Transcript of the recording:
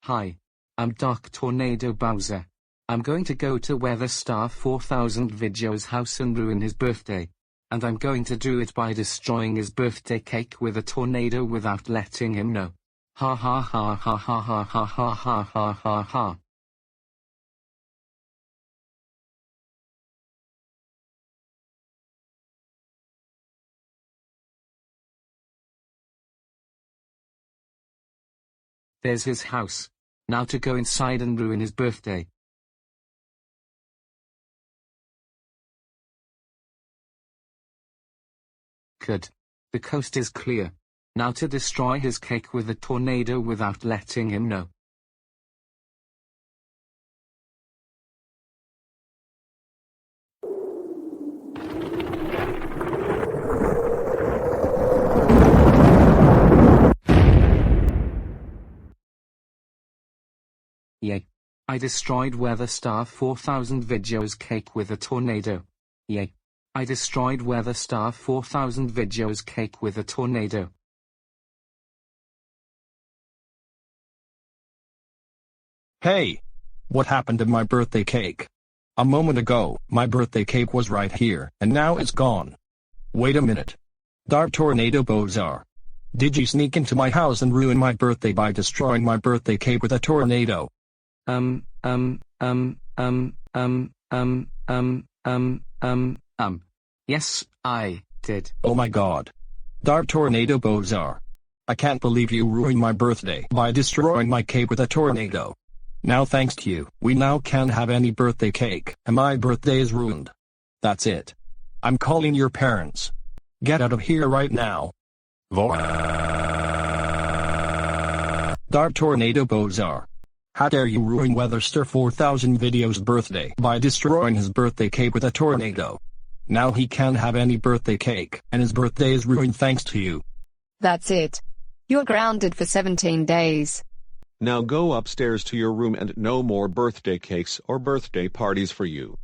Hi. I'm Dark Tornado Bowser. I'm going to go to Weather Star 4000 Video's house and ruin his birthday. And I'm going to do it by destroying his birthday cake with a tornado without letting him know. Ha ha ha ha ha ha ha ha ha ha ha ha. There's his house. Now to go inside and ruin his birthday. Good. The coast is clear. Now to destroy his cake with a tornado without letting him know. Yay. I destroyed Weather Star 4000 Video's cake with a tornado. Yay. I destroyed Weather Star 4000 Video's cake with a tornado. Hey! What happened to my birthday cake? A moment ago, my birthday cake was right here, and now it's gone. Wait a minute. Dark Tornado Bowser. Did you sneak into my house and ruin my birthday by destroying my birthday cake with a tornado? Yes, I did. Oh my god. Dark Tornado Bowser. I can't believe you ruined my birthday by destroying my cake with a tornado. Now thanks to you, we now can't have any birthday cake, and my birthday is ruined. That's it. I'm calling your parents. Get out of here right now. Dark Tornado Bowser. How dare you ruin Weatherstar 4000 Video's birthday by destroying his birthday cake with a tornado. Now he can't have any birthday cake, and his birthday is ruined thanks to you. That's it. You're grounded for 17 days. Now go upstairs to your room and no more birthday cakes or birthday parties for you.